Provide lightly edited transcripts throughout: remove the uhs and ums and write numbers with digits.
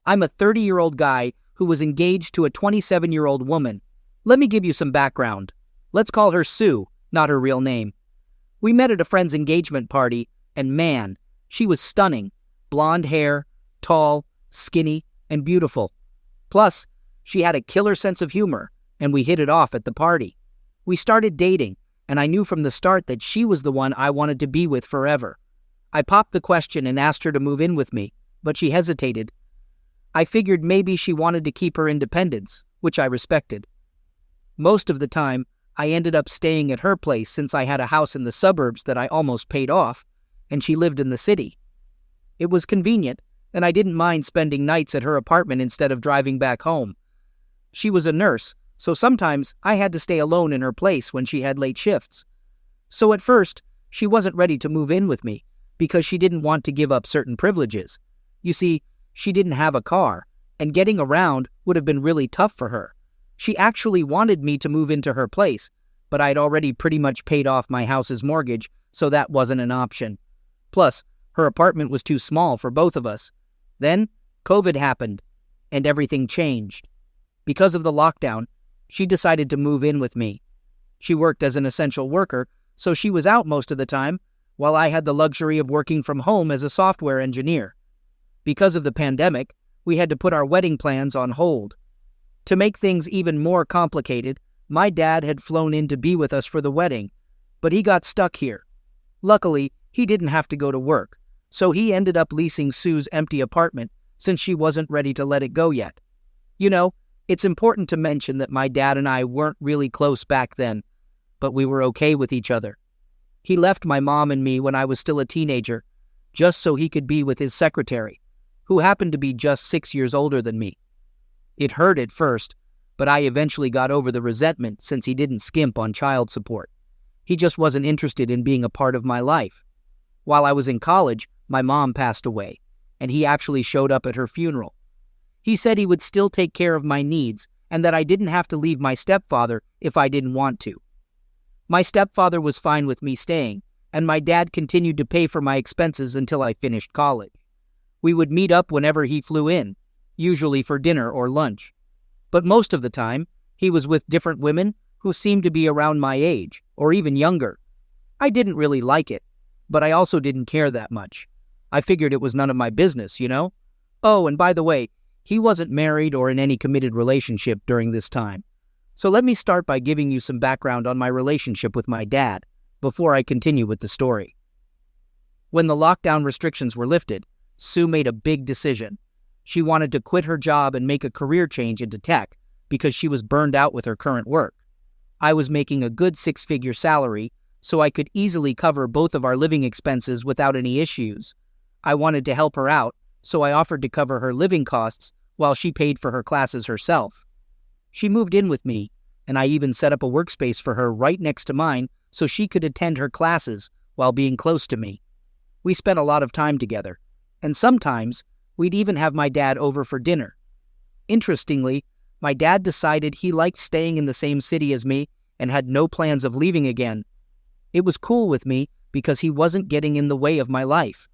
I'm a 30-year-old guy who was engaged to a 27-year-old woman. Let me give you some background. Let's call her Sue, not her real name. We met at a friend's engagement party, and man, she was stunning. Blonde hair, tall, skinny, and beautiful. Plus, she had a killer sense of humor, and we hit it off at the party. We started dating, and I knew from the start that she was the one I wanted to be with forever. I popped the question and asked her to move in with me, but she hesitated. I figured maybe she wanted to keep her independence, which I respected. Most of the time, I ended up staying at her place since I had a house in the suburbs that I almost paid off, and she lived in the city. It was convenient, and I didn't mind spending nights at her apartment instead of driving back home. She was a nurse, so sometimes I had to stay alone in her place when she had late shifts. So at first, she wasn't ready to move in with me because she didn't want to give up certain privileges. You see, she didn't have a car, and getting around would have been really tough for her. She actually wanted me to move into her place, but I'd already pretty much paid off my house's mortgage, so that wasn't an option. Plus, her apartment was too small for both of us. Then, COVID happened, and everything changed. Because of the lockdown, she decided to move in with me. She worked as an essential worker, so she was out most of the time, while I had the luxury of working from home as a software engineer. Because of the pandemic, we had to put our wedding plans on hold. To make things even more complicated, my dad had flown in to be with us for the wedding, but he got stuck here. Luckily, he didn't have to go to work, so he ended up leasing Sue's empty apartment since she wasn't ready to let it go yet. You know, it's important to mention that my dad and I weren't really close back then, but we were okay with each other. He left my mom and me when I was still a teenager, just so he could be with his secretary, who happened to be just 6 years older than me. It hurt at first, but I eventually got over the resentment since he didn't skimp on child support. He just wasn't interested in being a part of my life. While I was in college, my mom passed away, and he actually showed up at her funeral. He said he would still take care of my needs and that I didn't have to leave my stepfather if I didn't want to. My stepfather was fine with me staying, and my dad continued to pay for my expenses until I finished college. We would meet up whenever he flew in, usually for dinner or lunch. But most of the time, he was with different women who seemed to be around my age, or even younger. I didn't really like it, but I also didn't care that much. I figured it was none of my business, you know? Oh, and by the way, he wasn't married or in any committed relationship during this time. So let me start by giving you some background on my relationship with my dad before I continue with the story. When the lockdown restrictions were lifted, Sue made a big decision. She wanted to quit her job and make a career change into tech because she was burned out with her current work. I was making a good 6-figure salary, so I could easily cover both of our living expenses without any issues. I wanted to help her out, so I offered to cover her living costs while she paid for her classes herself. She moved in with me, and I even set up a workspace for her right next to mine so she could attend her classes while being close to me. We spent a lot of time together, and sometimes we'd even have my dad over for dinner. Interestingly, my dad decided he liked staying in the same city as me and had no plans of leaving again. It was cool with me because he wasn't getting in the way of my life.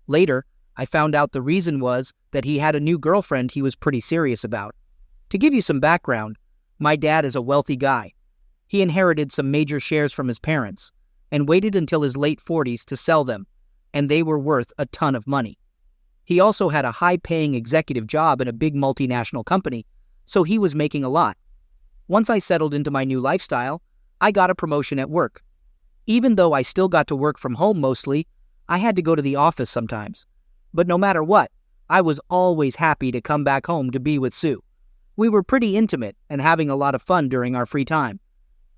Later, I found out the reason was that he had a new girlfriend he was pretty serious about. To give you some background, my dad is a wealthy guy. He inherited some major shares from his parents and waited until his late 40s to sell them, and they were worth a ton of money. He also had a high-paying executive job in a big multinational company, so he was making a lot. Once I settled into my new lifestyle, I got a promotion at work. Even though I still got to work from home mostly, I had to go to the office sometimes. But no matter what, I was always happy to come back home to be with Sue. We were pretty intimate and having a lot of fun during our free time.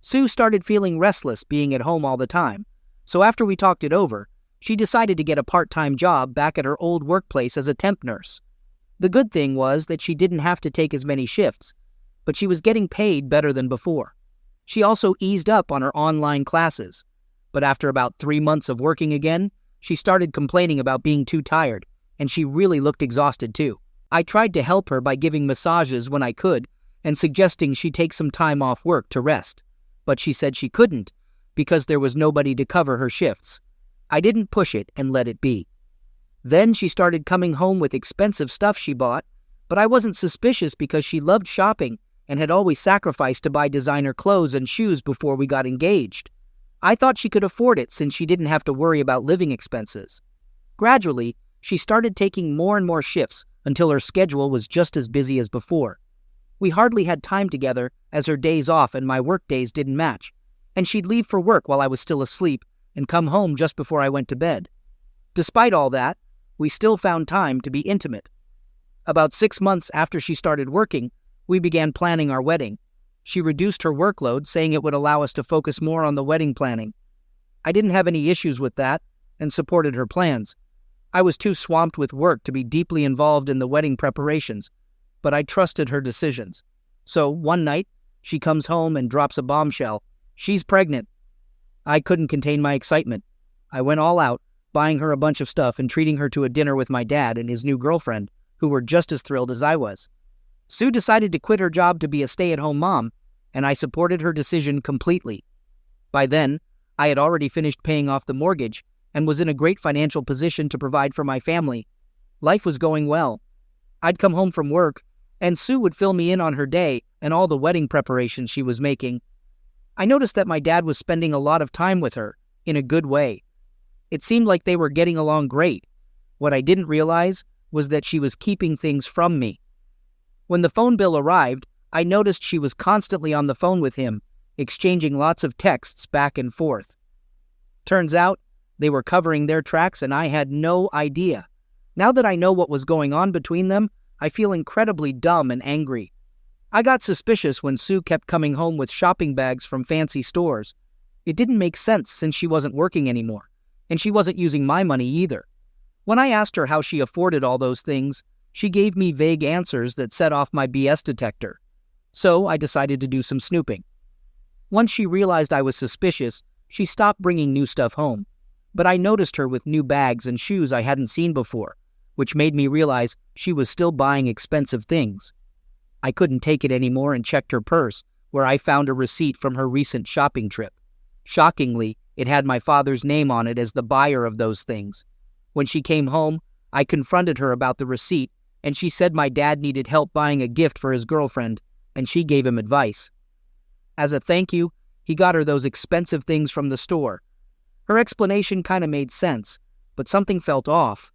Sue started feeling restless being at home all the time, so after we talked it over, she decided to get a part-time job back at her old workplace as a temp nurse. The good thing was that she didn't have to take as many shifts, but she was getting paid better than before. She also eased up on her online classes, but after about 3 months of working again, she started complaining about being too tired, and she really looked exhausted too. I tried to help her by giving massages when I could and suggesting she take some time off work to rest, but she said she couldn't because there was nobody to cover her shifts. I didn't push it and let it be. Then she started coming home with expensive stuff she bought, But I wasn't suspicious because she loved shopping and had always sacrificed to buy designer clothes and shoes before we got engaged. I thought she could afford it since she didn't have to worry about living expenses. Gradually, she started taking more and more shifts until her schedule was just as busy as before. We hardly had time together as her days off and my work days didn't match, and she'd leave for work while I was still asleep and come home just before I went to bed. Despite all that, we still found time to be intimate. About 6 months after she started working, we began planning our wedding. She reduced her workload, saying it would allow us to focus more on the wedding planning. I didn't have any issues with that and supported her plans. I was too swamped with work to be deeply involved in the wedding preparations, but I trusted her decisions. So one night, she comes home and drops a bombshell. She's pregnant. I couldn't contain my excitement. I went all out, buying her a bunch of stuff and treating her to a dinner with my dad and his new girlfriend, who were just as thrilled as I was. Sue decided to quit her job to be a stay-at-home mom, and I supported her decision completely. By then, I had already finished paying off the mortgage and was in a great financial position to provide for my family. Life was going well. I'd come home from work, and Sue would fill me in on her day and all the wedding preparations she was making. I noticed that my dad was spending a lot of time with her, in a good way. It seemed like they were getting along great. What I didn't realize was that she was keeping things from me. When the phone bill arrived, I noticed she was constantly on the phone with him, exchanging lots of texts back and forth. Turns out, they were covering their tracks and I had no idea. Now that I know what was going on between them, I feel incredibly dumb and angry. I got suspicious when Sue kept coming home with shopping bags from fancy stores. It didn't make sense since she wasn't working anymore, and she wasn't using my money either. When I asked her how she afforded all those things, she gave me vague answers that set off my BS detector. So I decided to do some snooping. Once she realized I was suspicious, she stopped bringing new stuff home. But I noticed her with new bags and shoes I hadn't seen before, which made me realize she was still buying expensive things. I couldn't take it anymore and checked her purse, where I found a receipt from her recent shopping trip. Shockingly, it had my father's name on it as the buyer of those things. When she came home, I confronted her about the receipt, and she said my dad needed help buying a gift for his girlfriend, and she gave him advice. As a thank you, he got her those expensive things from the store. Her explanation kind of made sense, but something felt off.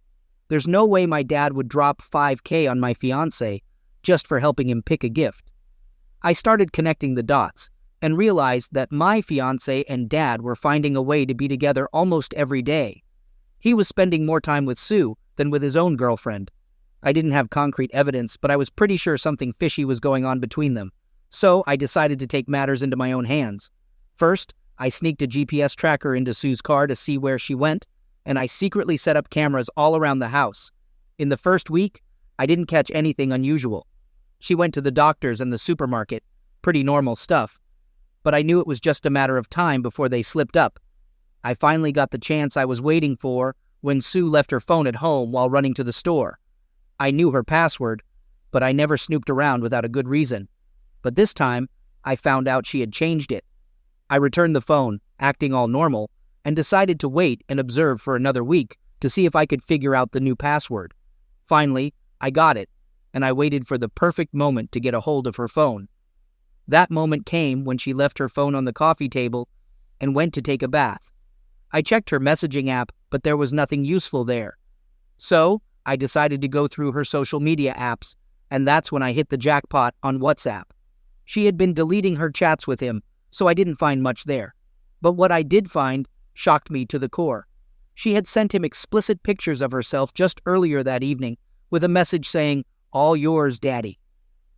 There's no way my dad would drop $5,000 on my fiancée just for helping him pick a gift. I started connecting the dots and realized that my fiancé and dad were finding a way to be together almost every day. He was spending more time with Sue than with his own girlfriend. I didn't have concrete evidence, but I was pretty sure something fishy was going on between them. So I decided to take matters into my own hands. First, I sneaked a GPS tracker into Sue's car to see where she went, and I secretly set up cameras all around the house. In the first week, I didn't catch anything unusual. She went to the doctor's and the supermarket, pretty normal stuff. But I knew it was just a matter of time before they slipped up. I finally got the chance I was waiting for when Sue left her phone at home while running to the store. I knew her password, but I never snooped around without a good reason. But this time, I found out she had changed it. I returned the phone, acting all normal, and decided to wait and observe for another week to see if I could figure out the new password. Finally, I got it, and I waited for the perfect moment to get a hold of her phone. That moment came when she left her phone on the coffee table and went to take a bath. I checked her messaging app, but there was nothing useful there. So, I decided to go through her social media apps, and that's when I hit the jackpot on WhatsApp. She had been deleting her chats with him, so I didn't find much there. But what I did find shocked me to the core. She had sent him explicit pictures of herself just earlier that evening, with a message saying, "All yours, Daddy."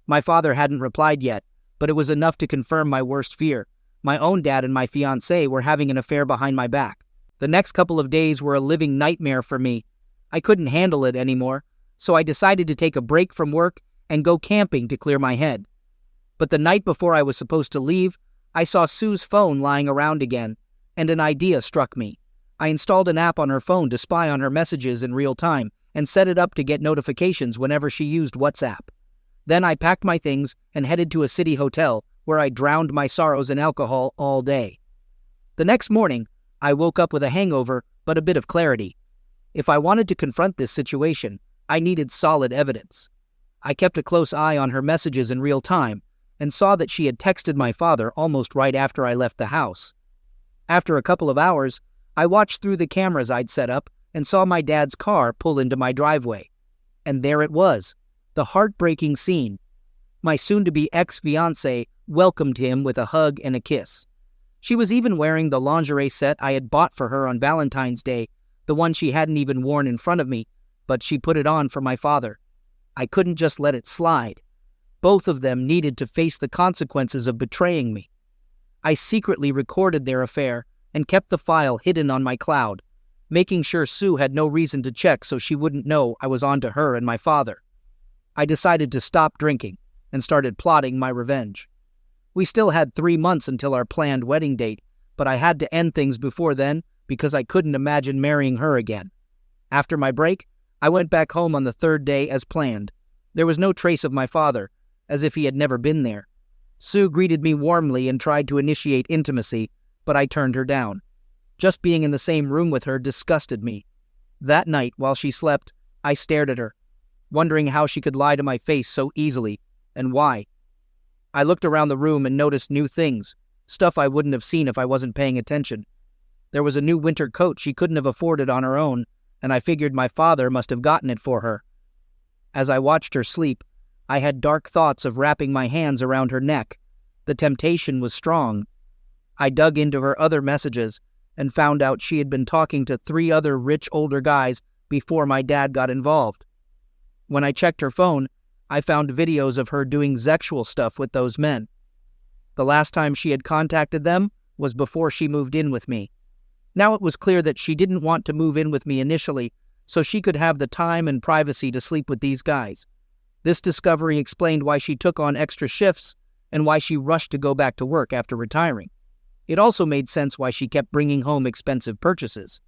My father hadn't replied yet, but it was enough to confirm my worst fear. My own dad and my fiancée were having an affair behind my back. The next couple of days were a living nightmare for me. I couldn't handle it anymore, so I decided to take a break from work and go camping to clear my head. But the night before I was supposed to leave, I saw Sue's phone lying around again, and an idea struck me. I installed an app on her phone to spy on her messages in real time and set it up to get notifications whenever she used WhatsApp. Then I packed my things and headed to a city hotel where I drowned my sorrows in alcohol all day. The next morning, I woke up with a hangover but a bit of clarity. If I wanted to confront this situation, I needed solid evidence. I kept a close eye on her messages in real time and saw that she had texted my father almost right after I left the house. After a couple of hours, I watched through the cameras I'd set up and saw my dad's car pull into my driveway. And there it was, the heartbreaking scene. My soon-to-be ex-fiancée welcomed him with a hug and a kiss. She was even wearing the lingerie set I had bought for her on Valentine's Day, the one she hadn't even worn in front of me, but she put it on for my father. I couldn't just let it slide. Both of them needed to face the consequences of betraying me. I secretly recorded their affair and kept the file hidden on my cloud, making sure Sue had no reason to check so she wouldn't know I was on to her and my father. I decided to stop drinking and started plotting my revenge. We still had 3 months until our planned wedding date, but I had to end things before then because I couldn't imagine marrying her again. After my break, I went back home on the 3rd day as planned. There was no trace of my father, as if he had never been there. Sue greeted me warmly and tried to initiate intimacy, but I turned her down. Just being in the same room with her disgusted me. That night, while she slept, I stared at her, wondering how she could lie to my face so easily, and why. I looked around the room and noticed new things, stuff I wouldn't have seen if I wasn't paying attention. There was a new winter coat she couldn't have afforded on her own, and I figured my father must have gotten it for her. As I watched her sleep, I had dark thoughts of wrapping my hands around her neck. The temptation was strong. I dug into her other messages and found out she had been talking to 3 other rich older guys before my dad got involved. When I checked her phone, I found videos of her doing sexual stuff with those men. The last time she had contacted them was before she moved in with me. Now it was clear that she didn't want to move in with me initially, so she could have the time and privacy to sleep with these guys. This discovery explained why she took on extra shifts and why she rushed to go back to work after retiring. It also made sense why she kept bringing home expensive purchases.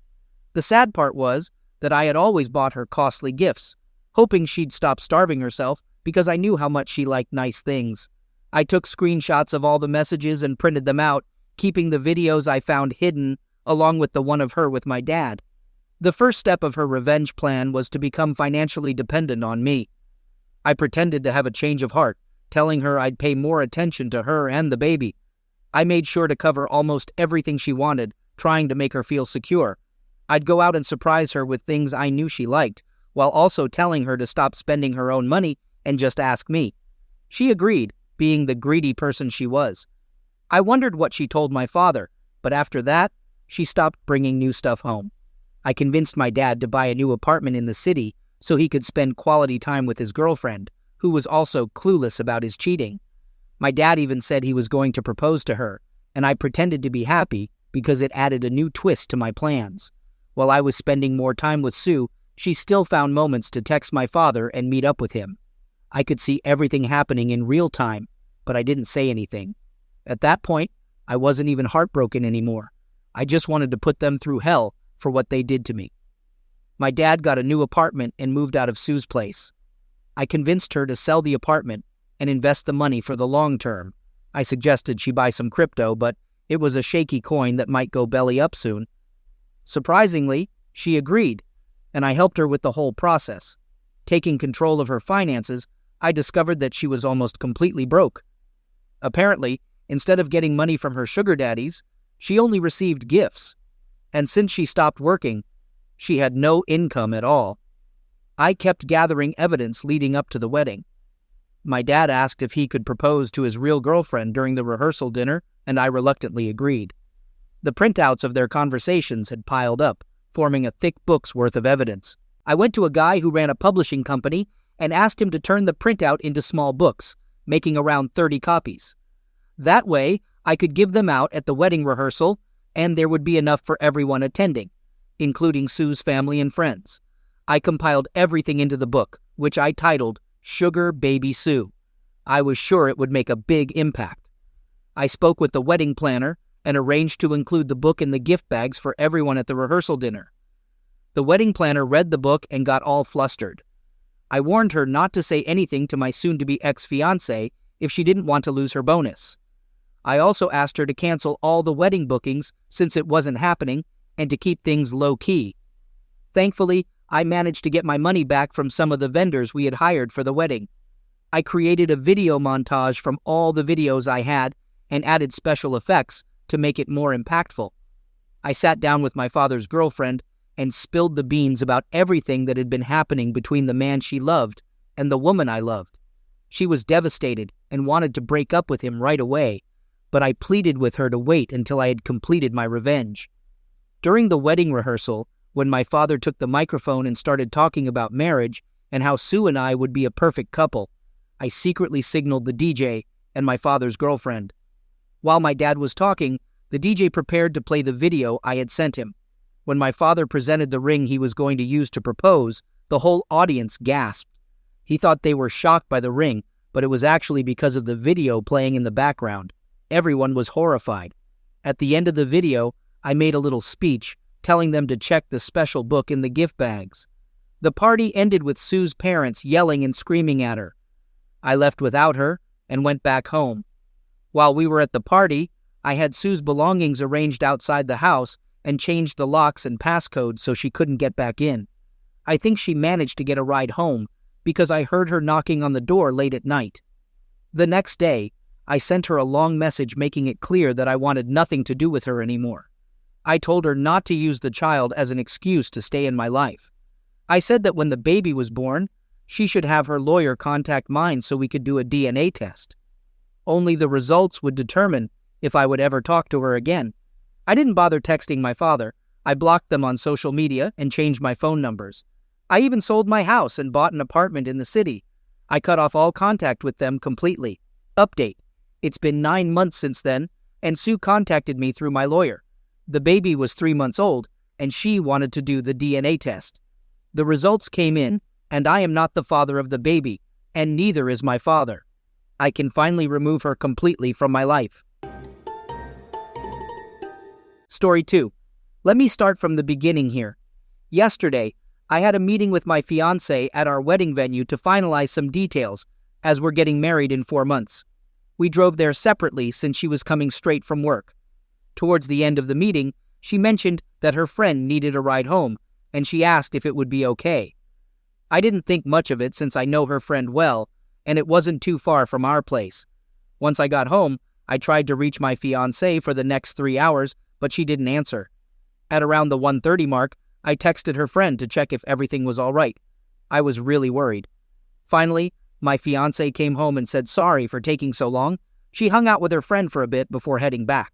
The sad part was that I had always bought her costly gifts, hoping she'd stop starving herself because I knew how much she liked nice things. I took screenshots of all the messages and printed them out, keeping the videos I found hidden along with the one of her with my dad. The first step of her revenge plan was to become financially dependent on me. I pretended to have a change of heart, telling her I'd pay more attention to her and the baby. I made sure to cover almost everything she wanted, trying to make her feel secure. I'd go out and surprise her with things I knew she liked, while also telling her to stop spending her own money and just ask me. She agreed, being the greedy person she was. I wondered what she told my father, but after that, she stopped bringing new stuff home. I convinced my dad to buy a new apartment in the city so he could spend quality time with his girlfriend, who was also clueless about his cheating. My dad even said he was going to propose to her, and I pretended to be happy because it added a new twist to my plans. While I was spending more time with Sue, she still found moments to text my father and meet up with him. I could see everything happening in real time, but I didn't say anything. At that point, I wasn't even heartbroken anymore. I just wanted to put them through hell for what they did to me. My dad got a new apartment and moved out of Sue's place. I convinced her to sell the apartment and invest the money for the long term. I suggested she buy some crypto, but it was a shaky coin that might go belly up soon. Surprisingly, she agreed, and I helped her with the whole process. Taking control of her finances, I discovered that she was almost completely broke. Apparently, instead of getting money from her sugar daddies, she only received gifts. And since she stopped working, she had no income at all. I kept gathering evidence leading up to the wedding. My dad asked if he could propose to his real girlfriend during the rehearsal dinner, and I reluctantly agreed. The printouts of their conversations had piled up, forming a thick book's worth of evidence. I went to a guy who ran a publishing company and asked him to turn the printout into small books, making around 30 copies. That way, I could give them out at the wedding rehearsal, and there would be enough for everyone attending, including Sue's family and friends. I compiled everything into the book, which I titled Sugar Baby Sue. I was sure it would make a big impact. I spoke with the wedding planner and arranged to include the book in the gift bags for everyone at the rehearsal dinner. The wedding planner read the book and got all flustered. I warned her not to say anything to my soon-to-be ex-fiancée if she didn't want to lose her bonus. I also asked her to cancel all the wedding bookings since it wasn't happening and to keep things low-key. Thankfully, I managed to get my money back from some of the vendors we had hired for the wedding. I created a video montage from all the videos I had and added special effects to make it more impactful. I sat down with my father's girlfriend and spilled the beans about everything that had been happening between the man she loved and the woman I loved. She was devastated and wanted to break up with him right away, but I pleaded with her to wait until I had completed my revenge. During the wedding rehearsal, when my father took the microphone and started talking about marriage and how Sue and I would be a perfect couple, I secretly signaled the DJ and my father's girlfriend. While my dad was talking, the DJ prepared to play the video I had sent him. When my father presented the ring he was going to use to propose, the whole audience gasped. He thought they were shocked by the ring, but it was actually because of the video playing in the background. Everyone was horrified. At the end of the video, I made a little speech telling them to check the special book in the gift bags. The party ended with Sue's parents yelling and screaming at her. I left without her and went back home. While we were at the party, I had Sue's belongings arranged outside the house and changed the locks and passcodes so she couldn't get back in. I think she managed to get a ride home because I heard her knocking on the door late at night. The next day, I sent her a long message making it clear that I wanted nothing to do with her anymore. I told her not to use the child as an excuse to stay in my life. I said that when the baby was born, she should have her lawyer contact mine so we could do a DNA test. Only the results would determine if I would ever talk to her again. I didn't bother texting my father. I blocked them on social media and changed my phone numbers. I even sold my house and bought an apartment in the city. I cut off all contact with them completely. Update. It's been 9 months since then, and Sue contacted me through my lawyer. The baby was 3 months old, and she wanted to do the DNA test. The results came in, and I am not the father of the baby, and neither is my father. I can finally remove her completely from my life. Story 2. Let me start from the beginning here. Yesterday, I had a meeting with my fiancée at our wedding venue to finalize some details, as we're getting married in 4 months. We drove there separately since she was coming straight from work. Towards the end of the meeting, she mentioned that her friend needed a ride home, and she asked if it would be okay. I didn't think much of it since I know her friend well, and it wasn't too far from our place. Once I got home, I tried to reach my fiancée for the next 3 hours, but she didn't answer. At around the 1:30 mark, I texted her friend to check if everything was all right. I was really worried. Finally, my fiancée came home and said sorry for taking so long. She hung out with her friend for a bit before heading back.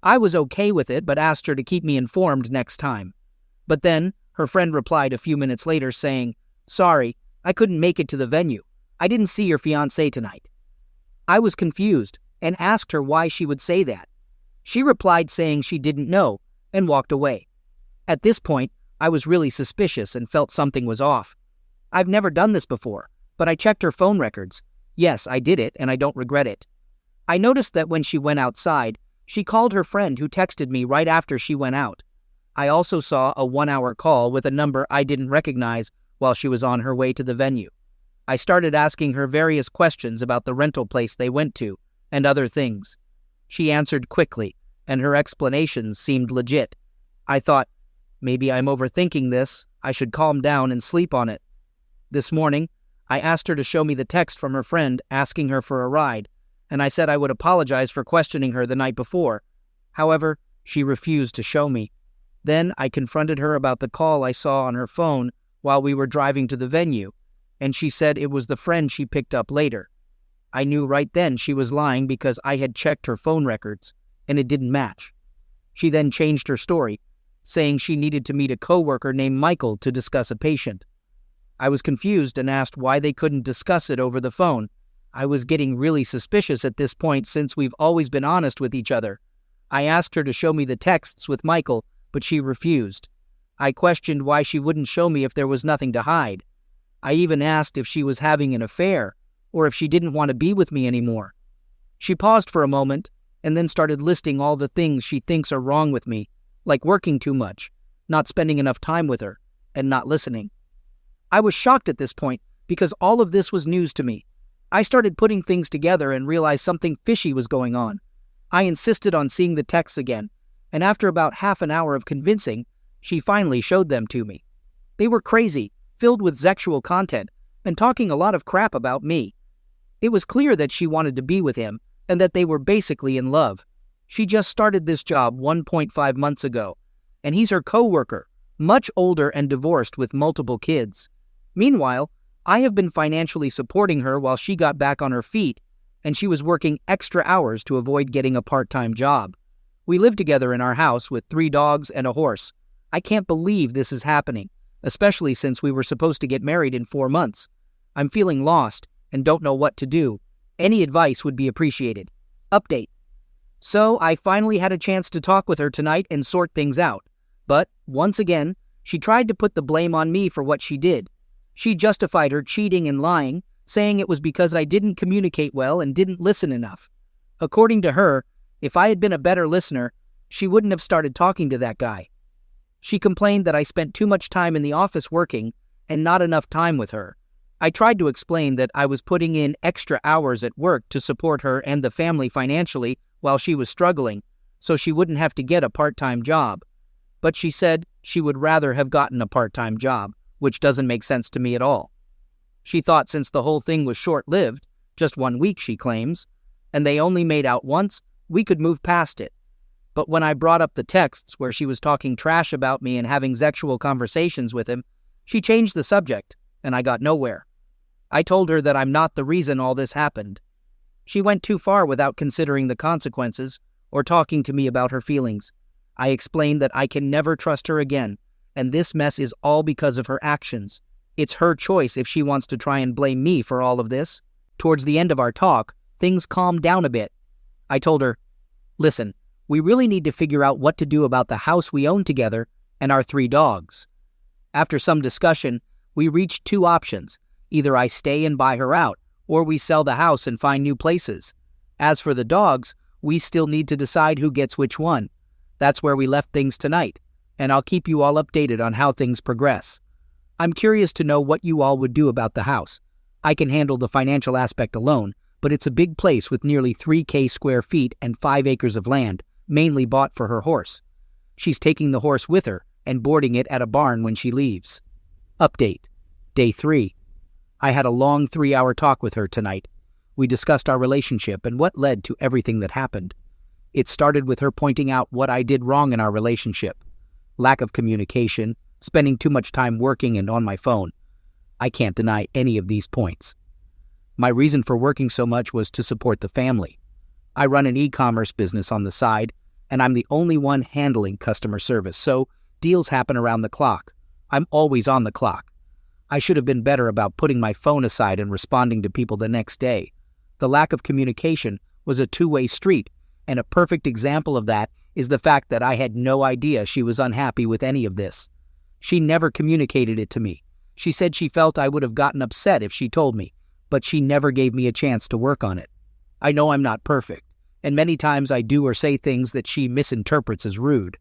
I was okay with it, but asked her to keep me informed next time. But then, her friend replied a few minutes later saying, "Sorry, I couldn't make it to the venue. I didn't see your fiancé tonight." I was confused and asked her why she would say that. She replied saying she didn't know and walked away. At this point, I was really suspicious and felt something was off. I've never done this before, but I checked her phone records. Yes, I did it, and I don't regret it. I noticed that when she went outside, she called her friend who texted me right after she went out. I also saw a 1-hour call with a number I didn't recognize while she was on her way to the venue. I started asking her various questions about the rental place they went to and other things. She answered quickly, and her explanations seemed legit. I thought, maybe I'm overthinking this. I should calm down and sleep on it. This morning, I asked her to show me the text from her friend asking her for a ride, and I said I would apologize for questioning her the night before. However, she refused to show me. Then I confronted her about the call I saw on her phone while we were driving to the venue, and she said it was the friend she picked up later. I knew right then she was lying because I had checked her phone records, and it didn't match. She then changed her story, saying she needed to meet a coworker named Michael to discuss a patient. I was confused and asked why they couldn't discuss it over the phone. I was getting really suspicious at this point since we've always been honest with each other. I asked her to show me the texts with Michael, but she refused. I questioned why she wouldn't show me if there was nothing to hide. I even asked if she was having an affair, or if she didn't want to be with me anymore. She paused for a moment, and then started listing all the things she thinks are wrong with me, like working too much, not spending enough time with her, and not listening. I was shocked at this point because all of this was news to me. I started putting things together and realized something fishy was going on. I insisted on seeing the texts again, and after about half an hour of convincing, she finally showed them to me. They were crazy, filled with sexual content, and talking a lot of crap about me. It was clear that she wanted to be with him and that they were basically in love. She just started this job 1.5 months ago, and he's her co-worker, much older and divorced with multiple kids. Meanwhile, I have been financially supporting her while she got back on her feet, and she was working extra hours to avoid getting a part-time job. We live together in our house with 3 dogs and a horse. I can't believe this is happening, especially since we were supposed to get married in 4 months. I'm feeling lost and don't know what to do. Any advice would be appreciated. Update. So I finally had a chance to talk with her tonight and sort things out. But, once again, she tried to put the blame on me for what she did. She justified her cheating and lying, saying it was because I didn't communicate well and didn't listen enough. According to her, if I had been a better listener, she wouldn't have started talking to that guy. She complained that I spent too much time in the office working and not enough time with her. I tried to explain that I was putting in extra hours at work to support her and the family financially while she was struggling, so she wouldn't have to get a part-time job. But she said she would rather have gotten a part-time job, which doesn't make sense to me at all. She thought since the whole thing was short-lived, just 1 week she claims, and they only made out once, we could move past it. But when I brought up the texts where she was talking trash about me and having sexual conversations with him, she changed the subject, and I got nowhere. I told her that I'm not the reason all this happened. She went too far without considering the consequences or talking to me about her feelings. I explained that I can never trust her again, and this mess is all because of her actions. It's her choice if she wants to try and blame me for all of this. Towards the end of our talk, things calmed down a bit. I told her, listen, we really need to figure out what to do about the house we own together and our 3 dogs. After some discussion, we reached 2 options. Either I stay and buy her out, or we sell the house and find new places. As for the dogs, we still need to decide who gets which one. That's where we left things tonight, and I'll keep you all updated on how things progress. I'm curious to know what you all would do about the house. I can handle the financial aspect alone, but it's a big place with nearly 3,000 square feet and 5 acres of land, mainly bought for her horse. She's taking the horse with her and boarding it at a barn when she leaves. Update. Day 3. I had a long 3-hour talk with her tonight. We discussed our relationship and what led to everything that happened. It started with her pointing out what I did wrong in our relationship. Lack of communication, spending too much time working and on my phone. I can't deny any of these points. My reason for working so much was to support the family. I run an e-commerce business on the side, and I'm the only one handling customer service, so deals happen around the clock. I'm always on the clock. I should have been better about putting my phone aside and responding to people the next day. The lack of communication was a two-way street, and a perfect example of that is the fact that I had no idea she was unhappy with any of this. She never communicated it to me. She said she felt I would have gotten upset if she told me, but she never gave me a chance to work on it. I know I'm not perfect, and many times I do or say things that she misinterprets as rude.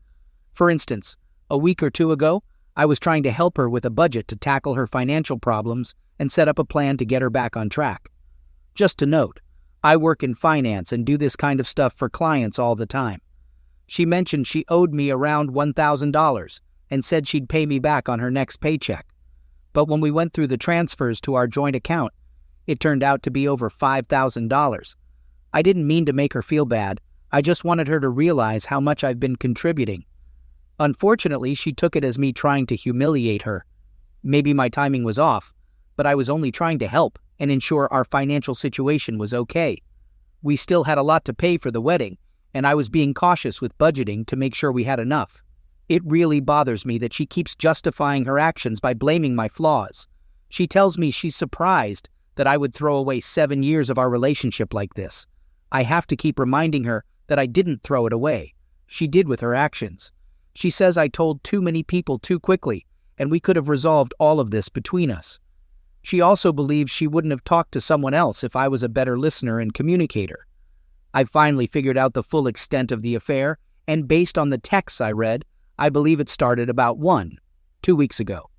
For instance, a week or 2 ago, I was trying to help her with a budget to tackle her financial problems and set up a plan to get her back on track. Just to note, I work in finance and do this kind of stuff for clients all the time. She mentioned she owed me around $1,000 and said she'd pay me back on her next paycheck. But when we went through the transfers to our joint account, it turned out to be over $5,000. I didn't mean to make her feel bad. I just wanted her to realize how much I've been contributing. Unfortunately, she took it as me trying to humiliate her. Maybe my timing was off, but I was only trying to help and ensure our financial situation was okay. We still had a lot to pay for the wedding, and I was being cautious with budgeting to make sure we had enough. It really bothers me that she keeps justifying her actions by blaming my flaws. She tells me she's surprised that I would throw away 7 years of our relationship like this. I have to keep reminding her that I didn't throw it away. She did with her actions. She says I told too many people too quickly, and we could have resolved all of this between us. She also believes she wouldn't have talked to someone else if I was a better listener and communicator. I finally figured out the full extent of the affair, and based on the texts I read, I believe it started about 2 weeks ago.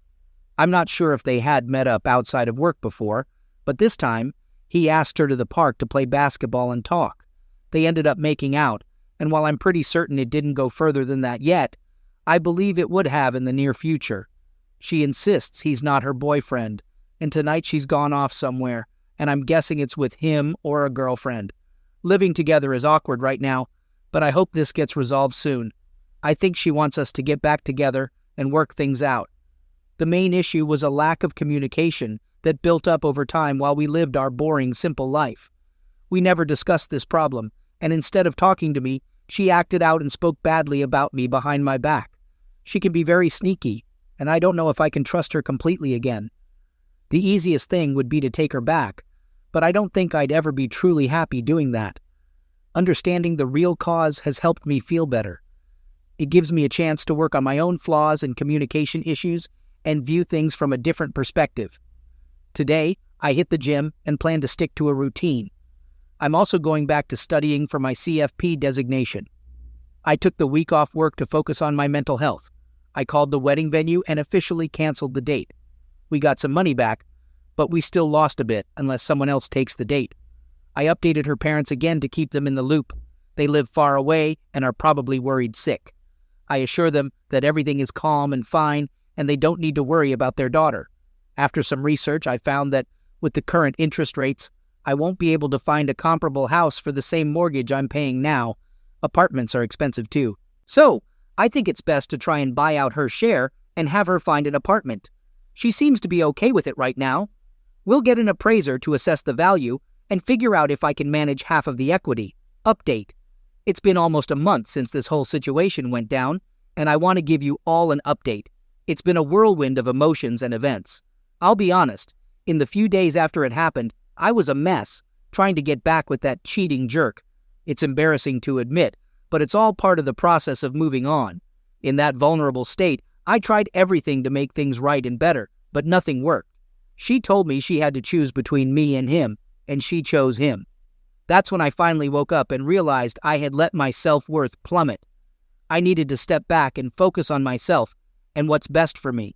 I'm not sure if they had met up outside of work before, but this time, he asked her to the park to play basketball and talk. They ended up making out, and while I'm pretty certain it didn't go further than that yet, I believe it would have in the near future. She insists he's not her boyfriend, and tonight she's gone off somewhere, and I'm guessing it's with him or a girlfriend. Living together is awkward right now, but I hope this gets resolved soon. I think she wants us to get back together and work things out. The main issue was a lack of communication that built up over time while we lived our boring, simple life. We never discussed this problem, and instead of talking to me, she acted out and spoke badly about me behind my back. She can be very sneaky, and I don't know if I can trust her completely again. The easiest thing would be to take her back, but I don't think I'd ever be truly happy doing that. Understanding the real cause has helped me feel better. It gives me a chance to work on my own flaws and communication issues and view things from a different perspective. Today, I hit the gym and plan to stick to a routine. I'm also going back to studying for my CFP designation. I took the week off work to focus on my mental health. I called the wedding venue and officially canceled the date. We got some money back, but we still lost a bit unless someone else takes the date. I updated her parents again to keep them in the loop. They live far away and are probably worried sick. I assure them that everything is calm and fine and they don't need to worry about their daughter. After some research, I found that with the current interest rates, I won't be able to find a comparable house for the same mortgage I'm paying now. Apartments are expensive too. So, I think it's best to try and buy out her share and have her find an apartment. She seems to be okay with it right now. We'll get an appraiser to assess the value and figure out if I can manage half of the equity. Update. It's been almost a month since this whole situation went down, and I want to give you all an update. It's been a whirlwind of emotions and events. I'll be honest, in the few days after it happened, I was a mess, trying to get back with that cheating jerk. It's embarrassing to admit, but it's all part of the process of moving on. In that vulnerable state, I tried everything to make things right and better, but nothing worked. She told me she had to choose between me and him, and she chose him. That's when I finally woke up and realized I had let my self-worth plummet. I needed to step back and focus on myself and what's best for me.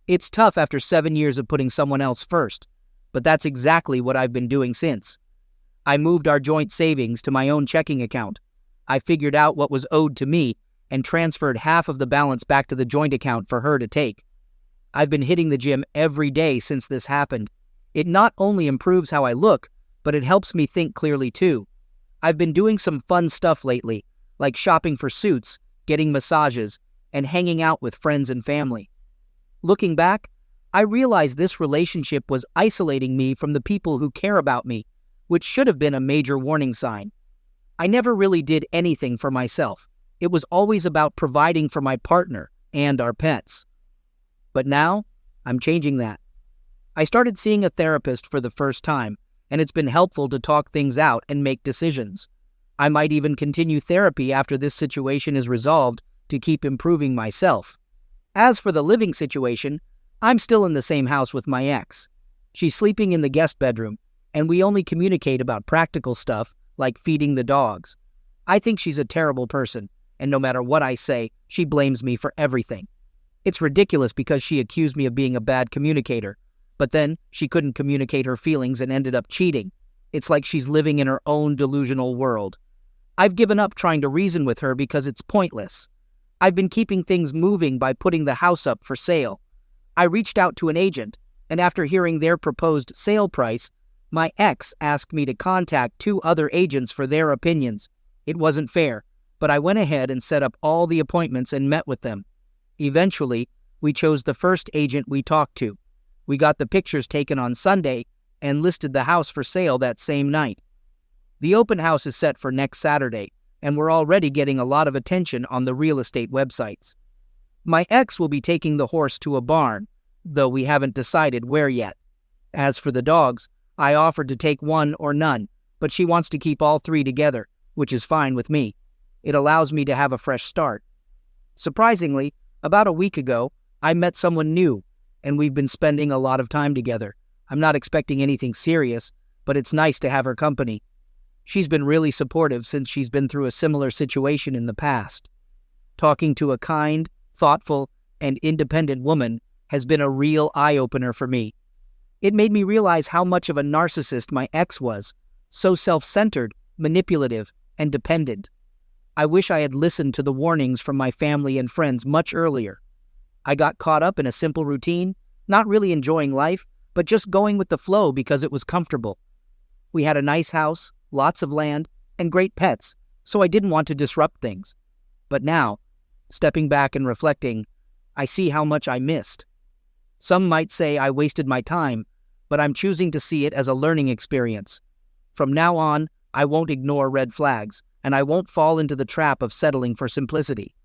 It's tough after 7 years of putting someone else first, but that's exactly what I've been doing since. I moved our joint savings to my own checking account. I figured out what was owed to me and transferred half of the balance back to the joint account for her to take. I've been hitting the gym every day since this happened. It not only improves how I look, but it helps me think clearly too. I've been doing some fun stuff lately, like shopping for suits, getting massages, and hanging out with friends and family. Looking back, I realized this relationship was isolating me from the people who care about me, which should have been a major warning sign. I never really did anything for myself. It was always about providing for my partner and our pets. But now, I'm changing that. I started seeing a therapist for the first time, and it's been helpful to talk things out and make decisions. I might even continue therapy after this situation is resolved to keep improving myself. As for the living situation, I'm still in the same house with my ex. She's sleeping in the guest bedroom, and we only communicate about practical stuff like feeding the dogs. I think she's a terrible person, and no matter what I say, she blames me for everything. It's ridiculous because she accused me of being a bad communicator, but then she couldn't communicate her feelings and ended up cheating. It's like she's living in her own delusional world. I've given up trying to reason with her because it's pointless. I've been keeping things moving by putting the house up for sale. I reached out to an agent, and after hearing their proposed sale price, my ex asked me to contact 2 other agents for their opinions. It wasn't fair, but I went ahead and set up all the appointments and met with them. Eventually, we chose the first agent we talked to. We got the pictures taken on Sunday and listed the house for sale that same night. The open house is set for next Saturday, and we're already getting a lot of attention on the real estate websites. My ex will be taking the horse to a barn, though we haven't decided where yet. As for the dogs, I offered to take 1 or none, but she wants to keep all 3 together, which is fine with me. It allows me to have a fresh start. Surprisingly, about a week ago, I met someone new, and we've been spending a lot of time together. I'm not expecting anything serious, but it's nice to have her company. She's been really supportive since she's been through a similar situation in the past. Talking to a kind, thoughtful, and independent woman has been a real eye-opener for me. It made me realize how much of a narcissist my ex was, so self-centered, manipulative, and dependent. I wish I had listened to the warnings from my family and friends much earlier. I got caught up in a simple routine, not really enjoying life, but just going with the flow because it was comfortable. We had a nice house, lots of land, and great pets, so I didn't want to disrupt things. But now, stepping back and reflecting, I see how much I missed. Some might say I wasted my time, but I'm choosing to see it as a learning experience. From now on, I won't ignore red flags, and I won't fall into the trap of settling for simplicity.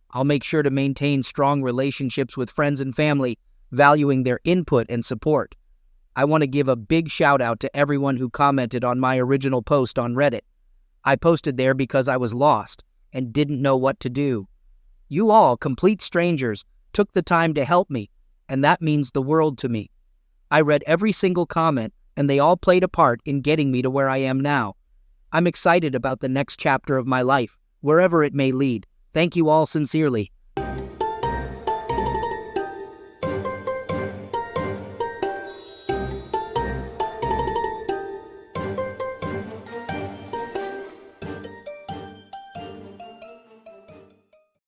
I'll make sure to maintain strong relationships with friends and family, valuing their input and support. I want to give a big shout out to everyone who commented on my original post on Reddit. I posted there because I was lost and didn't know what to do. You all, complete strangers, took the time to help me, and that means the world to me. I read every single comment, and they all played a part in getting me to where I am now. I'm excited about the next chapter of my life, wherever it may lead. Thank you all sincerely.